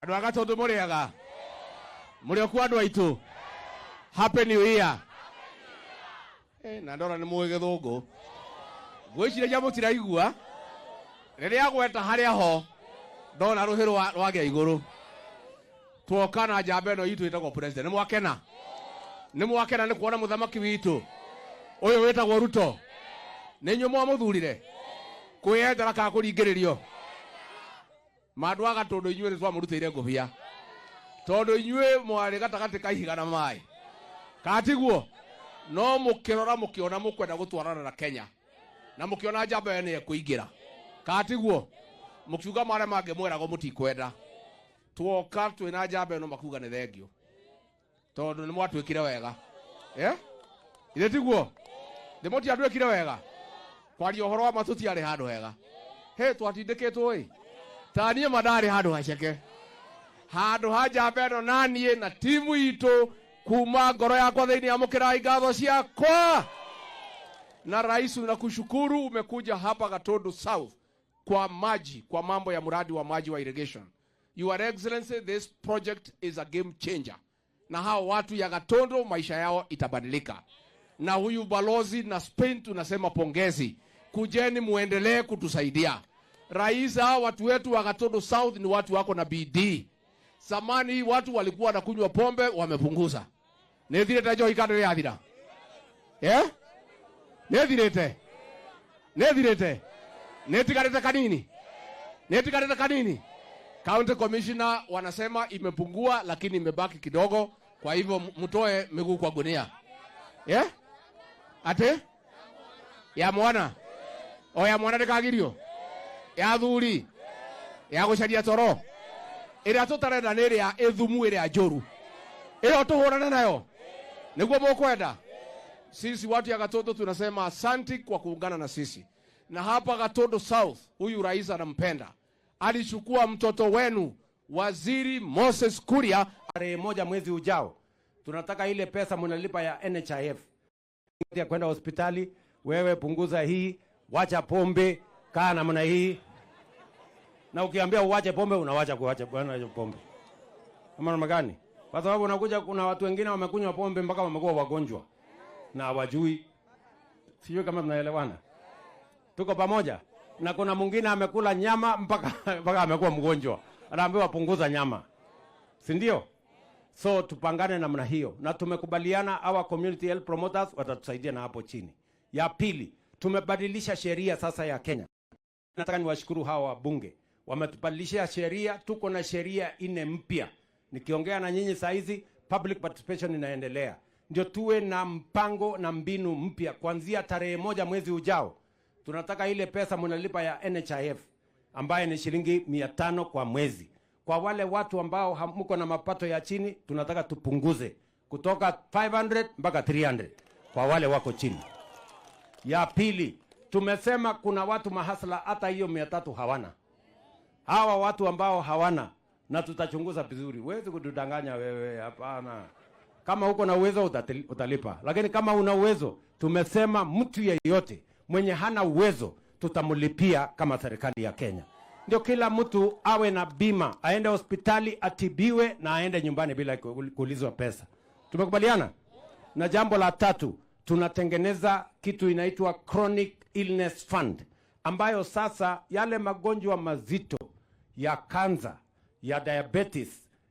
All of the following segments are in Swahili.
Andu agatondu muriaga. Muri okwa andu aitu. Happy New Year. Na ndora ni muwe githungu. Gwicire jamu tiraigua. Riria gweta haria ho. Ndona ruhiru rwagia iguru. Tuoka na njamba ino itu itagwo president. Ni mwakena. Ni mwakena ni kuona muthamaki witu. Uyu wetagwo Ruto. Ni nyumo muthurire. Kwiyendera ka kuringiririo. Mandu agatundu inyuĩ nĩtwamũrutĩire ngũbia tondũ inyuĩ mwarĩ gatagatĩ ka ihiga na maĩ katiguo no mũkĩrora mũkĩona mũkwenda gũtwarana na Kenya na mũkĩona njamba ĩyo nĩekũingĩra katiguo mũkiuga marĩa mangĩ mwĩragwo mũtikwenda tuoka twĩna njamba ĩno makuga nĩ thengio tondũ nĩ mwatwĩkire wega ithe tiguo nĩ mũtiatwĩkire wega kwaria ũhoro wa matũtiarĩ handũ hega twatindĩkĩtwo tanie madari hadu haceke hadu haja beno nanie na timu ito kuma ngoro yakwa thĩinĩ amũkĩra ngatho ciakwa na rais nakushukuru umekuja hapa Gatundu South kwa maji kwa mambo ya mradi wa maji wa irrigation. Your Excellency, this project is a game changer na hao watu ya Gatundu maisha yao itabadilika na huyu balozi na Spain tunasema pongezi, kujeni muendelee kutusaidia. Rais, watu wetu wa Gatundu South ni watu wako na bidii. Zamani watu walikuwa wanakunywa pombe wamepunguza. Nethirete jo ikadere athira. Nethirete. Nethirete. Netikarete kanini. Netikarete kanini. County Commissioner wanasema imepungua lakini imebaki kidogo, kwa hivyo mtoe miguu kwa gunia. Ate? Ya mwana. O ya mwana ndikagirio. Ya thuri ya gucaria toro ira tutarenda ni ria ethumu ira njoru ira tuhurana nayo niguo mukwenda. Sisi watu ya Gatundu tunasema asanti kwa kuungana na sisi, na hapa Gatundu South huyu rais anampenda, alichukua mtoto wenu Waziri Moses Kuria. Tarehe 1 mwezi ujao tunataka ile pesa mnalipa ya NHIF ya kwenda hospitali. Wewe punguza hii, wacha pombe, kaa namna hii. Na ukiambia uache pombe unawacha kuacha bwana pombe. Kama namna gani? Kwa sababu unakuja kuna watu wengine wamekunywa pombe mpaka wamekuwa wagonjwa na hawajui. Sio kama tunaelewana. Tuko pamoja. Na kuna mwingine amekula nyama mpaka amekuwa mgonjwa. Anaambiwa punguza nyama. Si ndio? So tupangane namna hiyo. Na tumekubaliana our community health promoters watatusaidia na hapo chini. Ya pili, tumebadilisha sheria sasa ya Kenya. Nataka niwashukuru hawa wabunge. Wametubadilishia sheria, tuko na sheria 4 mpya. Nikiongea na nyinyi saa hizi public participation inaendelea. Ndio tuwe na mpango na mbinu mpya kuanzia tarehe 1 mwezi ujao. Tunataka ile pesa mnalipa ya NHIF ambaye ni shilingi 500 kwa mwezi. Kwa wale watu ambao hamko na mapato ya chini, tunataka tupunguze kutoka 500 mpaka 300 kwa wale wako chini. Ya pili, tumesema kuna watu mahasla hata hiyo 300 hawana. Hawa watu ambao hawana na tutachunguza vizuri. Huwezi kudanganya wewe, hapana. Kama uko na uwezo utalipa. Lakini kama una uwezo, tumesema mtu yeyote mwenye hana uwezo tutamlipia kama serikali ya Kenya. Ndio kila mtu awe na bima, aende hospitali atibiwe na aende nyumbani bila kuulizwa pesa. Tumekubaliana? Na jambo la tatu, tunatengeneza kitu inaitwa Chronic Illness Fund, ambayo sasa yale magonjwa mazito ya kansa, ya diabetes,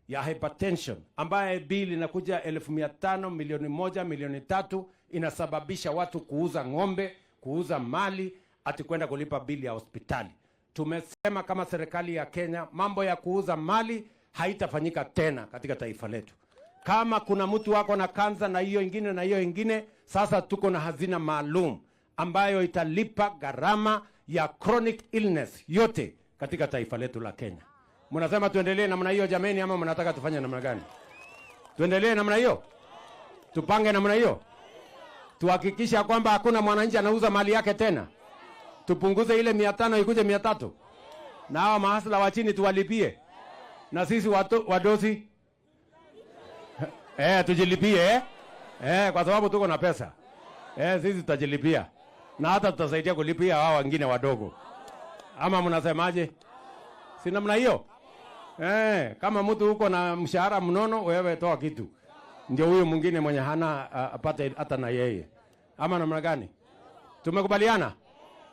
ya hypertension, ambaye bili inakuja 1,500, milioni 1, milioni 3, inasababisha watu kuuza ng'ombe, kuuza mali, ati kwenda kulipa bili ya hospitali. Tumesema kama serikali ya Kenya, mambo ya kuuza mali haitafanyika tena katika taifa letu. Kama kuna mtu wako na kansa na hiyo ingine na hiyo ingine, sasa tuko na hazina maalum ambayo italipa gharama ya chronic illness yote katika taifa letu la Kenya. Mnasema tuendelee namna hiyo jameni, ama mnataka tufanye namna gani? Tuendelee namna hiyo? Tupange namna hiyo? Tuhakikisha kwamba hakuna mwananchi anauza mali yake tena? Tupunguze ile 500 ikuje 300? Na hawa mahasla wa chini tuwalipie? Na sisi wadosi tujilipie kwa sababu tuko na pesa. Sisi tutajilipia. Na hata tutasaidia kulipia hawa wengine wadogo. Ama mnasemaje? Si namna hiyo? Kama mtu uko na mshahara mnono, wewe toa kitu. Ndio huyo mwingine mwenye hana apate hata na yeye. Ama namna gani? Tumekubaliana?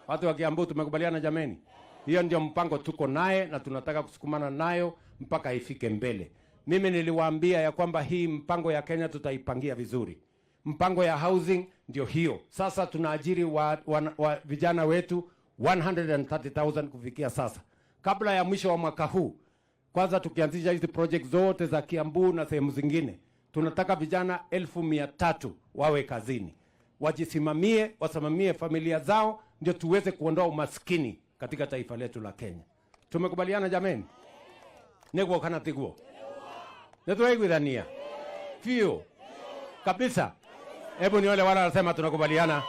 Watu wa Kiambu tumekubaliana jameni? Hiyo ndio mpango tuko naye na tunataka kusukumana nayo mpaka ifike mbele. Mimi niliwaambia ya kwamba hii mpango ya Kenya tutaipangia vizuri. Mpango ya housing ndio hiyo. Sasa tunaajiri wa vijana wetu 130,000 kufikia sasa. Kabla ya mwisho wa mwaka huu, kwanza tukianzisha hizi project zote za Kiambu na sehemu zingine, tunataka vijana 1,300 wawe kazini. Wajisimamie, wasimamie familia zao, ndio tuweze kuondoa umaskini katika taifa letu la Kenya. Tumekubaliana jameni? Nego kana tiguo. Netuaiguithania. Fio. Kabisa. Hebu ni wale wanasema tunakubaliana.